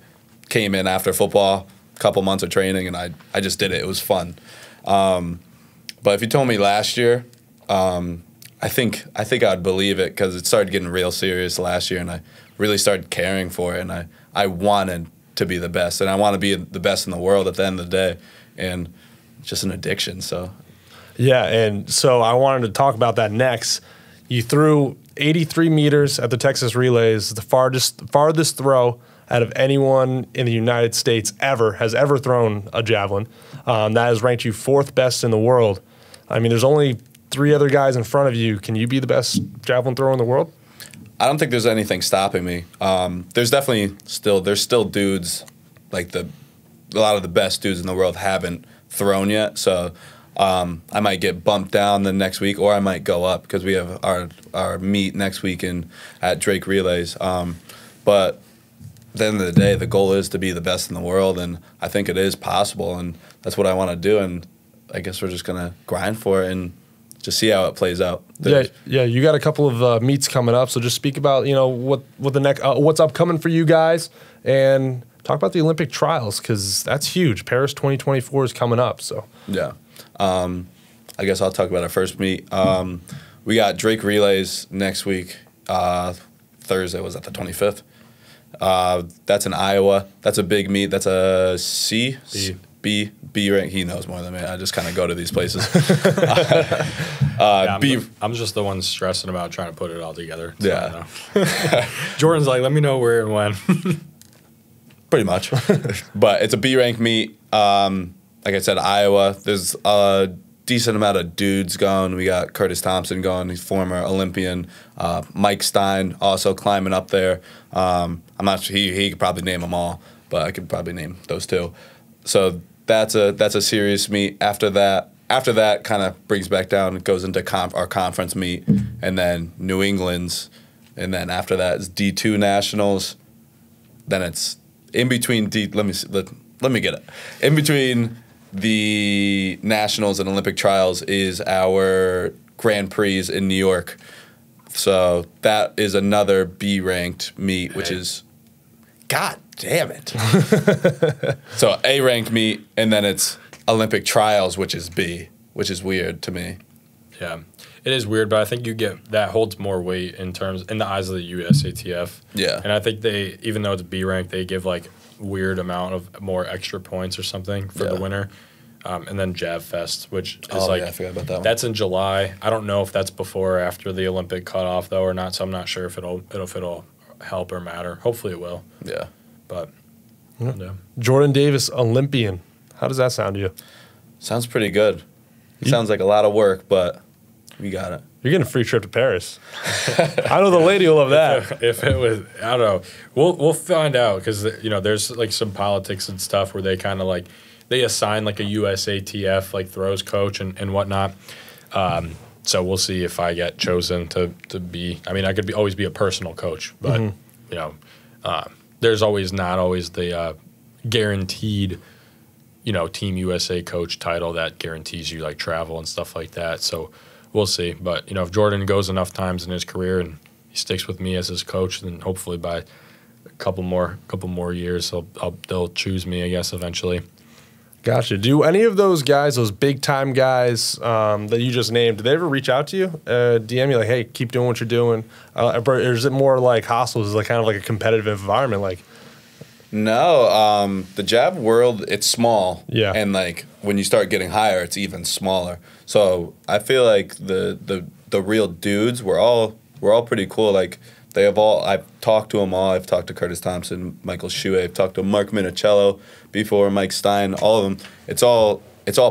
came in after football, a couple months of training, and I just did it. It was fun. But if you told me last year, I think I'd believe it because it started getting real serious last year, and I really started caring for it, and I wanted to be the best, and I want to be the best in the world at the end of the day, and it's just an addiction. So. Yeah, and so I wanted to talk about that next. You threw 83 meters at the Texas Relays, the farthest throw out of anyone in the United States has ever thrown a javelin. That has ranked you 4th best in the world. I mean, there's only 3 other guys in front of you. Can you be the best javelin thrower in the world? I don't think there's anything stopping me. There's definitely still dudes, like a lot of the best dudes in the world haven't thrown yet. So I might get bumped down the next week, or I might go up because we have our meet next week at Drake Relays. But at the end of the day, the goal is to be the best in the world, and I think it is possible, and that's what I want to do. And I guess we're just gonna grind for it and just see how it plays out. Yeah. You got a couple of meets coming up, so just speak about what the next what's upcoming for you guys, and talk about the Olympic trials because that's huge. Paris 2024 is coming up, so yeah. I guess I'll talk about our first meet. We got Drake Relays next week. Thursday, was that the 25th? That's in Iowa. That's a big meet. That's a B rank. He knows more than me. I just kind of go to these places. I'm just the one stressing about trying to put it all together. So yeah. Jordan's like, let me know where and when. Pretty much. But it's a B rank meet. Like I said, Iowa. There's a decent amount of dudes going. We got Curtis Thompson going. He's former Olympian. Mike Stein also climbing up there. I'm not sure he could probably name them all, but I could probably name those two. So that's a serious meet. After that, kind of brings back down. It goes into our conference meet, and then New England's, and then after that is D2 nationals. Then it's in between Let me get it. In between the nationals and Olympic trials is our Grand Prix in New York. So that is another B-ranked meet, which is, God damn it. So A-ranked meet, and then it's Olympic trials, which is B, which is weird to me. Yeah, it is weird, but I think that holds more weight in the eyes of the USATF. Yeah. And I think they, even though it's B ranked, they give like weird amount of more extra points or something for the winner. And then Jav Fest, which is I forgot about that one. That's in July. I don't know if that's before or after the Olympic cutoff though or not, so I'm not sure if it'll help or matter. Hopefully it will. Yeah. But yeah. Jordan Davis, Olympian. How does that sound to you? Sounds pretty good. Sounds like a lot of work, but we got it. You're getting a free trip to Paris. I know the lady will love that. If it was, I don't know. We'll find out because there's like some politics and stuff where they kind of like they assign like a USATF like throws coach and whatnot. So we'll see if I get chosen to be. I mean, I could always be a personal coach, but there's not always the guaranteed Team USA coach title that guarantees you like travel and stuff like that. So we'll see. But if Jordan goes enough times in his career and he sticks with me as his coach, then hopefully by a couple more years they'll choose me, I guess, eventually. Gotcha. Do any of those guys, those big time guys that you just named, do they ever reach out to you, DM you like, hey, keep doing what you're doing? Or is it more like hostile? Is it like kind of like a competitive environment? Like, no, the Jav world, it's small. Yeah. And like when you start getting higher, it's even smaller. So I feel like the real dudes, we're all pretty cool. Like I've talked to them all. I've talked to Curtis Thompson, Michael Shuey. I've talked to Mark Minicello before, Mike Stein, all of them. It's all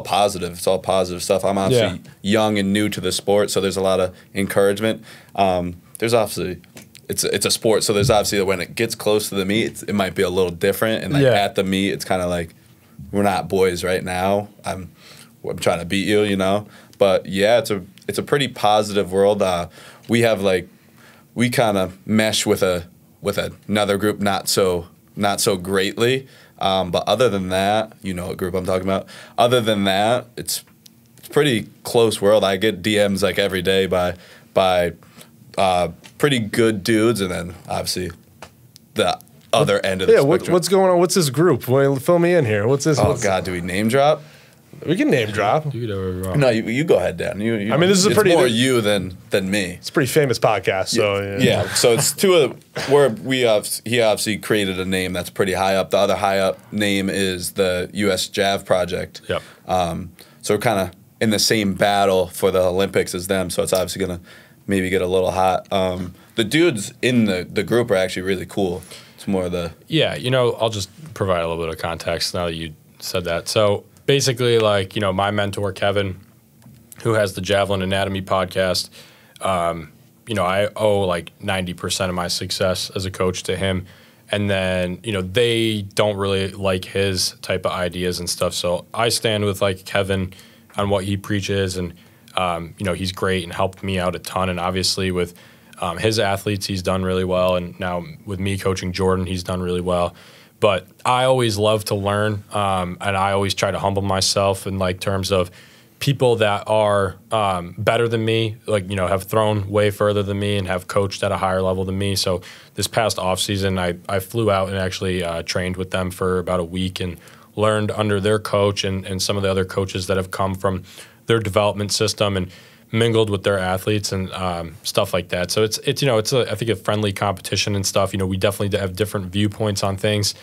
positive. It's all positive stuff. I'm obviously young and new to the sport, so there's a lot of encouragement. There's obviously it's a sport, so there's obviously when it gets close to the meet, it might be a little different. And like at the meet, it's kind of like we're not boys right now. I'm trying to beat you, But yeah, it's a pretty positive world. We have we kind of mesh with another group not so greatly. But other than that, what group I'm talking about. Other than that, it's pretty close world. I get DMs like every day by pretty good dudes, and then obviously the other end of the spectrum. What's going on? What's this group? Fill me in here. What's this? Oh God, do we name drop? We can name drop. No, you go ahead, Dan. You, I mean, this is it's more you than me. It's a pretty famous podcast, so yeah. So it's two of where he obviously created a name that's pretty high up. The other high up name is the U.S. Jav Project. Yep. So we're kind of in the same battle for the Olympics as them. So it's obviously gonna maybe get a little hot. The dudes in the group are actually really cool. It's more the I'll just provide a little bit of context now that you said that. So basically, my mentor Kevin, who has the Javelin Anatomy podcast, I owe like 90% of my success as a coach to him. And then, they don't really like his type of ideas and stuff. So I stand with like Kevin on what he preaches, and he's great and helped me out a ton. And obviously with his athletes, he's done really well. And now with me coaching Jordan, he's done really well. But I always love to learn, and I always try to humble myself in terms of people that are better than me, have thrown way further than me and have coached at a higher level than me. So this past off season, I flew out and actually trained with them for about a week and learned under their coach and some of the other coaches that have come from their development system and mingled with their athletes and stuff like that. So it's I think a friendly competition and stuff. We definitely have different viewpoints on things,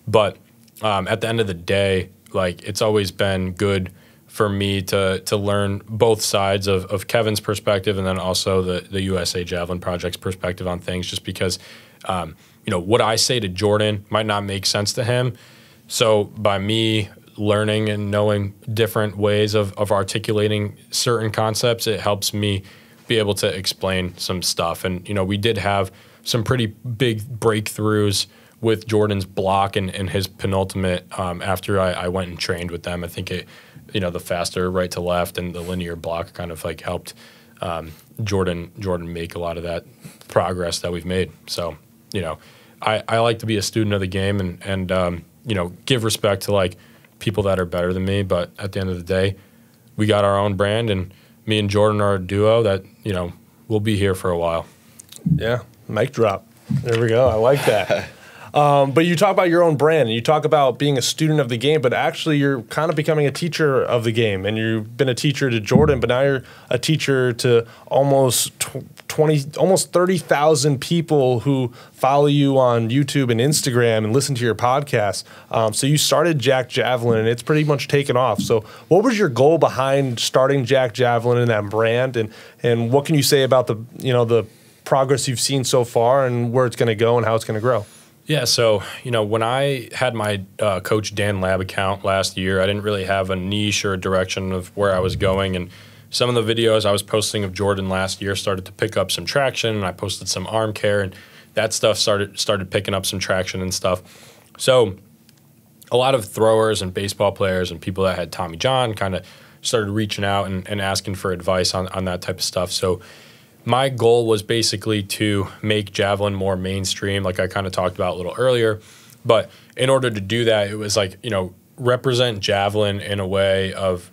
but at the end of the day, it's always been good for me to learn both sides of Kevin's perspective and then also the USA Javelin Project's perspective on things, just because what I say to Jordan might not make sense to him. So by me learning and knowing different ways of articulating certain concepts, it helps me be able to explain some stuff. And, we did have some pretty big breakthroughs with Jordan's block and his penultimate after I went and trained with them. I think the faster right to left and the linear block kind of like helped Jordan make a lot of that progress that we've made. So, I like to be a student of the game and give respect to like people that are better than me. But at the end of the day, we got our own brand, and me and Jordan are a duo that, we'll be here for a while. Yeah, mic drop. There we go. I like that. But you talk about your own brand, and you talk about being a student of the game, but actually you're kind of becoming a teacher of the game. And you've been a teacher to Jordan, but now you're a teacher to almost 30,000 people who follow you on YouTube and Instagram and listen to your podcast. So you started Jack Javelin, and it's pretty much taken off. So what was your goal behind starting Jack Javelin and that brand? And what can you say about the progress you've seen so far and where it's going to go and how it's going to grow? Yeah, so, when I had my Coach Dan Lab account last year, I didn't really have a niche or a direction of where I was going. And some of the videos I was posting of Jordan last year started to pick up some traction, and I posted some arm care, and that stuff started picking up some traction and stuff. So a lot of throwers and baseball players and people that had Tommy John kind of started reaching out and asking for advice on that type of stuff. So my goal was basically to make Javelin more mainstream, like I kind of talked about a little earlier. But in order to do that, it was like, represent Javelin in a way of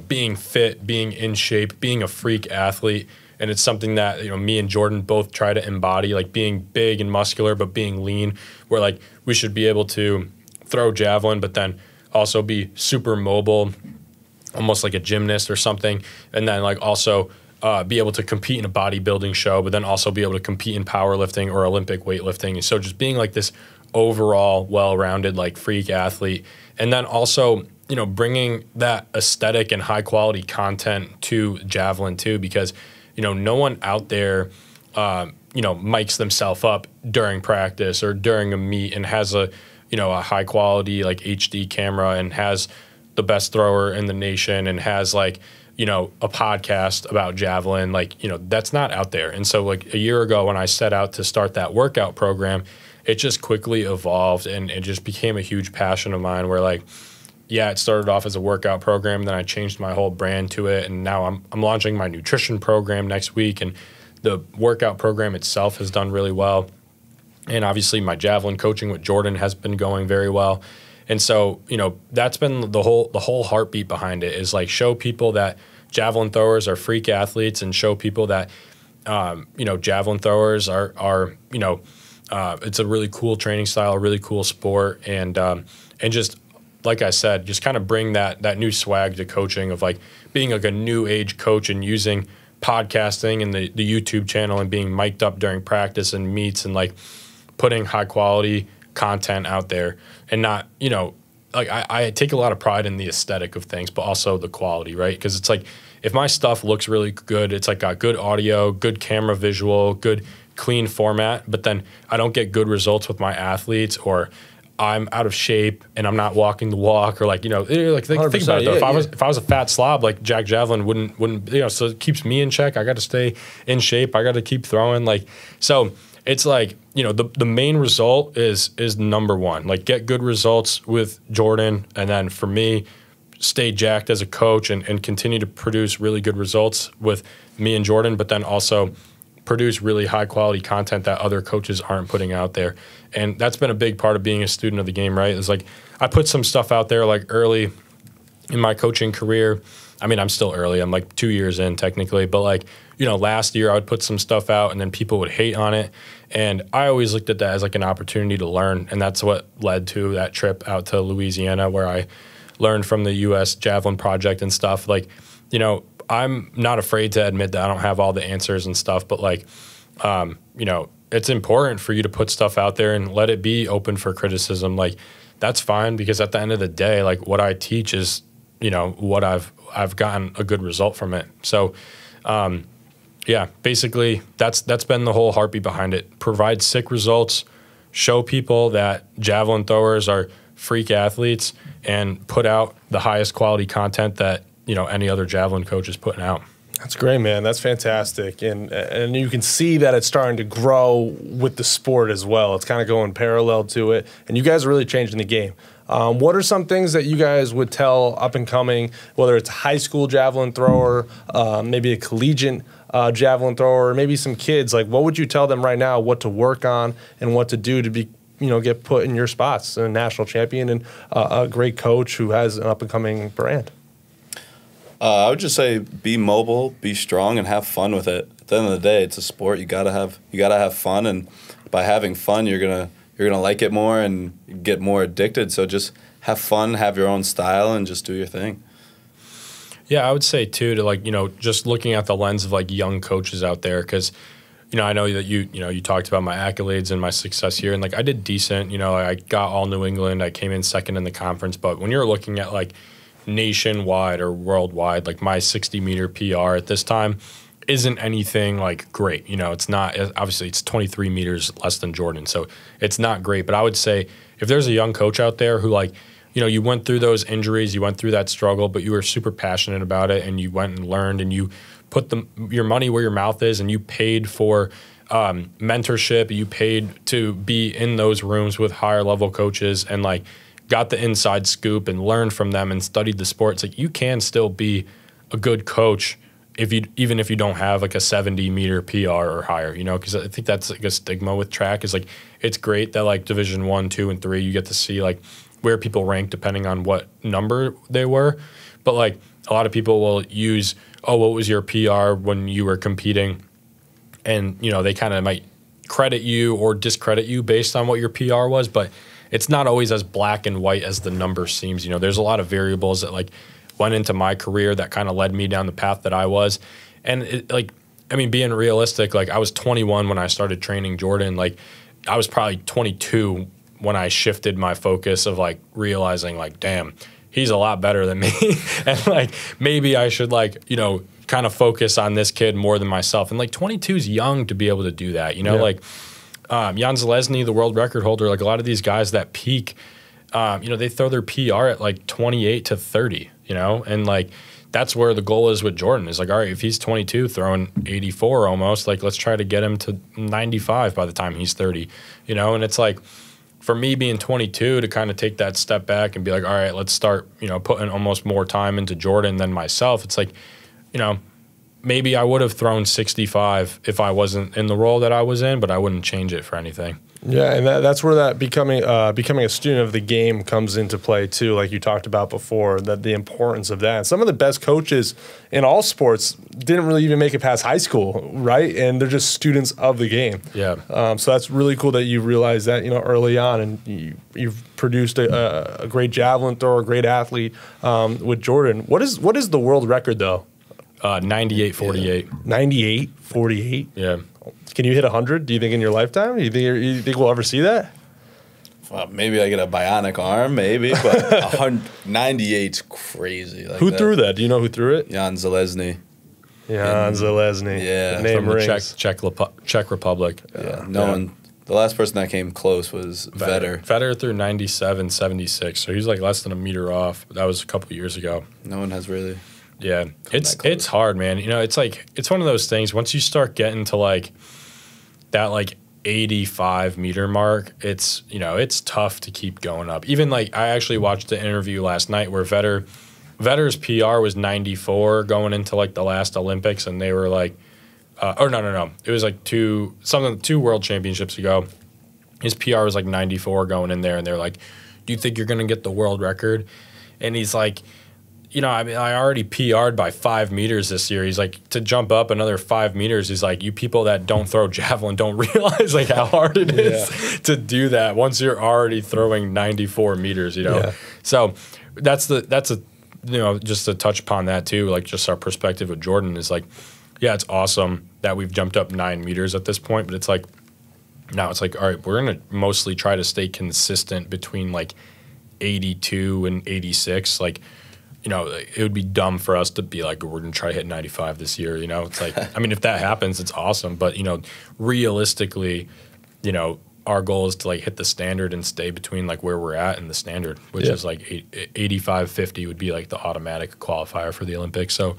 being fit, being in shape, being a freak athlete. And it's something that, me and Jordan both try to embody, like being big and muscular, but being lean, where like we should be able to throw Javelin, but then also be super mobile, almost like a gymnast or something. And then like also be able to compete in a bodybuilding show, but then also be able to compete in powerlifting or Olympic weightlifting. And so just being like this overall well-rounded like freak athlete. And then also, bringing that aesthetic and high quality content to Javelin too, because, no one out there, mics themselves up during practice or during a meet and has a high quality like HD camera and has the best thrower in the nation and has like, a podcast about Javelin, like, that's not out there. And so like a year ago when I set out to start that workout program, it just quickly evolved and it just became a huge passion of mine where like, yeah, it started off as a workout program, then I changed my whole brand to it, and now I'm launching my nutrition program next week, and the workout program itself has done really well. And obviously my Javelin coaching with Jordan has been going very well. And so, that's been the whole heartbeat behind it is like show people that Javelin throwers are freak athletes and show people that, Javelin throwers are it's a really cool training style, a really cool sport. And just, like I said, just kind of bring that new swag to coaching of like being like a new age coach and using podcasting and the YouTube channel and being mic'd up during practice and meets and like putting high quality content out there and not, like I take a lot of pride in the aesthetic of things, but also the quality, right? Because it's like if my stuff looks really good, it's like got good audio, good camera visual, good clean format, but then I don't get good results with my athletes or I'm out of shape and I'm not walking the walk or like, think about it though. If I was a fat slob, like Jack Javelin wouldn't, so it keeps me in check. I got to stay in shape. I got to keep throwing so it's like, the main result is number one, like get good results with Jordan. And then for me, stay jacked as a coach and continue to produce really good results with me and Jordan, but then also produce really high quality content that other coaches aren't putting out there. And that's been a big part of being a student of the game, right? It's like I put some stuff out there like early in my coaching career. I mean, I'm still early. I'm like 2 years in technically, but like, last year I would put some stuff out and then people would hate on it. And I always looked at that as like an opportunity to learn. And that's what led to that trip out to Louisiana where I learned from the U.S. Javelin Project and stuff. Like, I'm not afraid to admit that I don't have all the answers and stuff, but like, it's important for you to put stuff out there and let it be open for criticism. Like that's fine because at the end of the day, like what I teach is, what I've gotten a good result from it. So, basically that's been the whole heartbeat behind it. Provide sick results, show people that Javelin throwers are freak athletes and put out the highest quality content that, any other javelin coach is putting out. That's great, man. That's fantastic. And you can see that it's starting to grow with the sport as well. It's kind of going parallel to it. And you guys are really changing the game. What are some things that you guys would tell up and coming, whether it's a high school javelin thrower, maybe a collegiate javelin thrower, maybe some kids? Like, what would you tell them right now what to work on and what to do to be, get put in your spots, a national champion and a great coach who has an up and coming brand? I would just say be mobile, be strong, and have fun with it. At the end of the day, it's a sport. You gotta have fun, and by having fun, you're gonna like it more and get more addicted. So just have fun, have your own style, and just do your thing. Yeah, I would say too to just looking at the lens of young coaches out there, because I know that you talked about my accolades and my success here, and I did decent. I got all New England. I came in second in the conference, but when you're looking at nationwide or worldwide, my 60-meter PR at this time isn't anything great. It's not, obviously it's 23 meters less than Jordan, so it's not great. But I would say if there's a young coach out there who you went through those injuries, you went through that struggle, but you were super passionate about it, and you went and learned, and you put your money where your mouth is, and you paid for mentorship, you paid to be in those rooms with higher level coaches, and got the inside scoop and learned from them and studied the sport. It's you can still be a good coach even if you don't have a 70-meter PR or higher, because I think that's a stigma with track is it's great that Division 1, 2, and 3 you get to see where people rank depending on what number they were, but a lot of people will use, what was your PR when you were competing, and they kind of might credit you or discredit you based on what your PR was, but it's not always as black and white as the number seems. There's a lot of variables that went into my career that kind of led me down the path that I was. And being realistic, I was 21 when I started training Jordan. I was probably 22 when I shifted my focus of realizing damn, he's a lot better than me. And maybe I should kind of focus on this kid more than myself. And 22 is young to be able to do that, Yeah. Jan Zalesny, the world record holder, a lot of these guys that peak, they throw their PR at 28 to 30, and that's where the goal is with Jordan is all right, if he's 22 throwing 84 almost, let's try to get him to 95 by the time he's 30, and it's for me being 22 to kind of take that step back and be all right, let's start, putting almost more time into Jordan than myself. It's maybe I would have thrown 65 if I wasn't in the role that I was in, but I wouldn't change it for anything. Yeah, and that's where that becoming a student of the game comes into play too, like you talked about before, that the importance of that. Some of the best coaches in all sports didn't really even make it past high school, right? And they're just students of the game. Yeah. So that's really cool that you realized that, early on, and you've produced a great javelin thrower, a great athlete with Jordan. What is the world record though? 98-48. 98-48? Yeah. Can you hit 100, do you think, in your lifetime? Do you think we'll ever see that? Well, maybe I get a bionic arm, maybe, but 98's crazy. Who threw that? Do you know who threw it? Jan Zalesny. Jan Zalesny. Yeah. The name From rings. the Czech Republic. Yeah. No one. The last person that came close was Vetter. Vetter threw 97-76, so he's less than a meter off. That was a couple years ago. No one has really. Yeah, it's hard, man. It's it's one of those things. Once you start getting to that 85 meter mark, it's it's tough to keep going up. Even I actually watched the interview last night where Vetter's PR was 94 going into the last Olympics, and they were no, it was 2 world championships ago. His PR was 94 going in there, and they're do you think you're gonna get the world record? And he's I already PR'd by 5 meters this year. He's to jump up another 5 meters. He's you people that don't throw javelin don't realize how hard it is to do that once you're already throwing 94 meters. Yeah. So that's a just to touch upon that too. Just our perspective of Jordan is it's awesome that we've jumped up 9 meters at this point, but it's now it's all right, we're gonna mostly try to stay consistent between 82 and 86. It would be dumb for us to be we're going to try to hit 95 this year. It's if that happens, it's awesome. But, realistically, our goal is to like hit the standard and stay between like where we're at and the standard, which is like 85-50 would be like the automatic qualifier for the Olympics. So,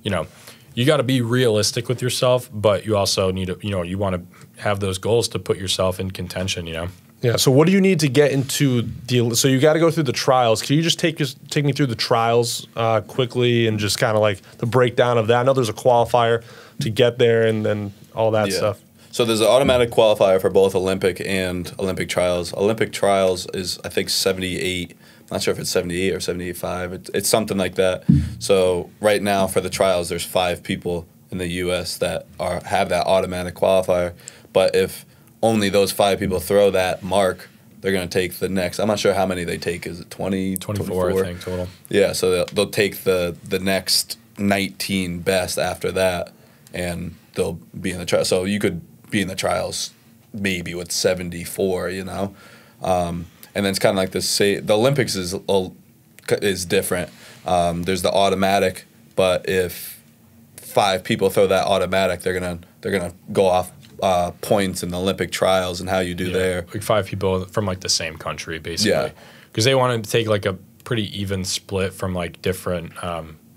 you know, you got to be realistic with yourself, but you also need to, you know, you want to have those goals to put yourself in contention, you know? Yeah. So what do you need to get into the? So you got to go through the trials. Can you just take me through the trials quickly and just kind of like the breakdown of that? I know there's a qualifier to get there and then all that stuff. So there's an automatic qualifier for both Olympic and Olympic trials. Olympic trials is, I think, 78. I'm not sure if it's 78 or 78.5. It's something like that. So right now for the trials, there's 5 people in the U.S. that have that automatic qualifier. But if only those 5 people throw that mark, they're going to take the next. I'm not sure how many they take. Is it 20? 24, I think, total. Yeah, so they'll take the next 19 best after that, and they'll be in the trial. So you could be in the trials maybe with 74, you know? And then it's kind of like the Olympics is different. There's the automatic, but if 5 people throw that automatic, they're gonna go off points in the Olympic trials and how you do there. Like 5 people from like the same country, basically. Yeah. Because they wanted to take like a pretty even split from like different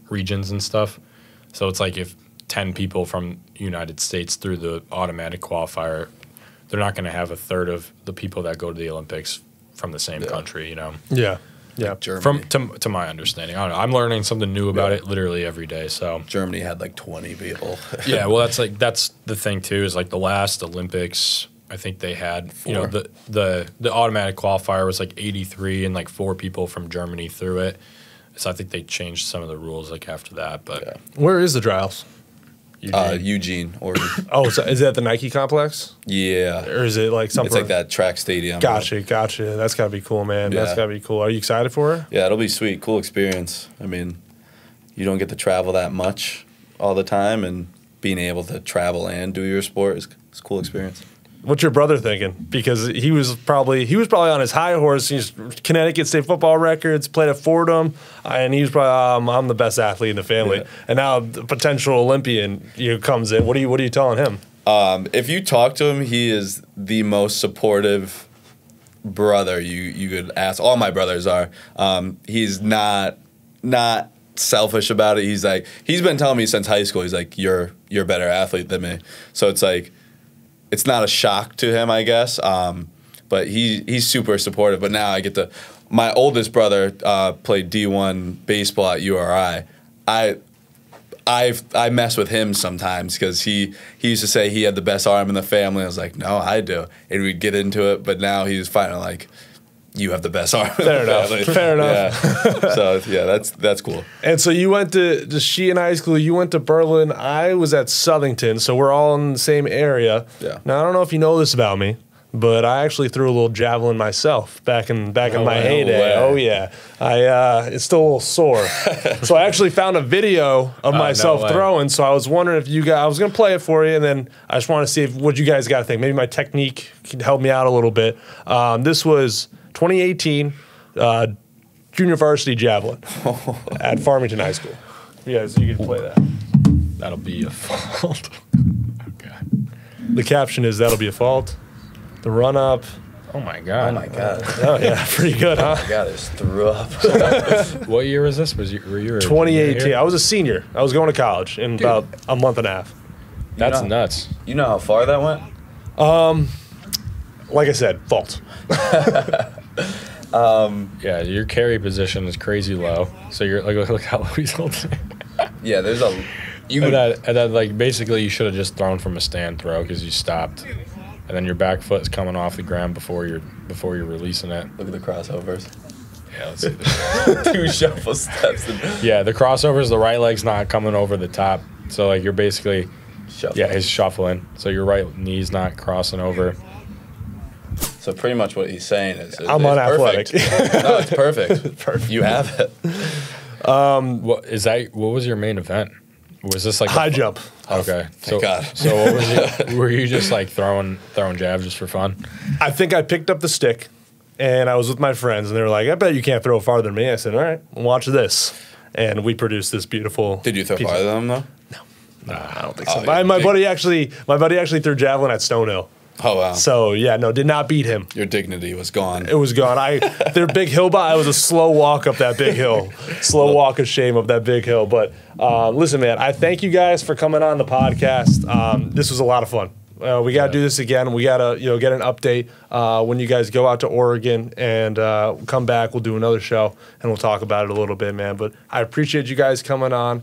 regions and stuff. So it's like if 10 people from United States through the automatic qualifier, they're not going to have a third of the people that go to the Olympics from the same country, you know? Yeah. Yeah. Like Germany. To my understanding. I don't know. I'm learning something new about it literally every day. So Germany had like 20 people. yeah, well that's the thing too, is like the last Olympics, I think they had 4. You know, the automatic qualifier was like 83 and like 4 people from Germany through it. So I think they changed some of the rules like after that. But Where is the trials? Eugene, Oregon. Oh, so is that the Nike complex? Yeah. Or is it like something? It's like that track stadium. Gotcha. That's got to be cool, man. Yeah. That's got to be cool. Are you excited for it? Yeah, it'll be sweet. Cool experience. I mean, you don't get to travel that much all the time, and being able to travel and do your sport is a cool experience. What's your brother thinking? Because he was probably on his high horse. He's Connecticut State football records, played at Fordham, and he was probably I'm the best athlete in the family. Yeah. And now the potential Olympian comes in. What are you telling him? If you talk to him, he is the most supportive brother you could ask. All my brothers are. He's not selfish about it. He's been telling me since high school. He's like, you're a better athlete than me. So it's like, it's not a shock to him, I guess. But he's super supportive. But now I get to. My oldest brother played D1 baseball at URI. I mess with him sometimes because he used to say he had the best arm in the family. I was like, no, I do, and we'd get into it. But now he's finally like, you have the best arm. Fair enough. Fair enough. Yeah. So yeah, that's cool. And so you went to Sheehan High School. You went to Berlin. I was at Southington. So we're all in the same area. Yeah. Now I don't know if you know this about me, but I actually threw a little javelin myself back in my heyday. Oh yeah, it's still a little sore. So I actually found a video of myself throwing. So I was wondering if you guys, I was gonna play it for you, and then I just want to see what you guys got to think. Maybe my technique could help me out a little bit. This was 2018 junior varsity javelin at Farmington High School. You can play that. that'll be a fault. Okay. The caption is "That'll be a fault." The run up. Oh my god. Oh my god. Oh yeah, pretty good, huh? Oh my god, I just threw up. What year was this? Were you 2018. I was a senior. I was going to college in about a month and a half. That's nuts. You know how far that went? Like I said, fault. Yeah, your carry position is crazy low. So you're like, look how low he's holding. Yeah, there's a. And then like basically you should have just thrown from a stand throw because you stopped, and then your back foot's coming off the ground before you're releasing it. Look at the crossovers. Yeah, let's see this. 2 shuffle steps. Yeah, the crossovers, the right leg's not coming over the top, so like you're basically Shuffle. he's shuffling, so your right knee's not crossing over. So pretty much what he's saying is I'm unathletic. No, it's perfect. Perfect. You have it. What was your main event? Was this like High jump? Okay, Thank God. So what was were you just like throwing jabs just for fun? I think I picked up the stick, and I was with my friends, and they were like, "I bet you can't throw farther than me." I said, "All right, watch this," and we produced this beautiful. Did you throw farther than him though? Nah, I don't think so. Oh, My buddy actually threw javelin at Stonehill. Oh, wow. So, yeah, no, did not beat him. Your dignity was gone. It was gone. Their big hill, but I was a slow walk up that big hill. Slow walk of shame up that big hill. But listen, man, I thank you guys for coming on the podcast. This was a lot of fun. We got to do this again. We got to get an update when you guys go out to Oregon and come back. We'll do another show and we'll talk about it a little bit, man. But I appreciate you guys coming on.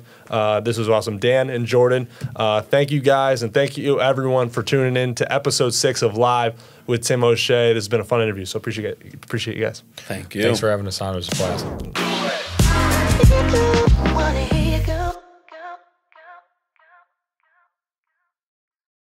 This was awesome. Dan and Jordan, thank you guys, and thank you everyone for tuning in to episode 6 of Live with Tim O'Shea. This has been a fun interview, so appreciate you guys. Thank you. Thanks for having us on. It was a blast.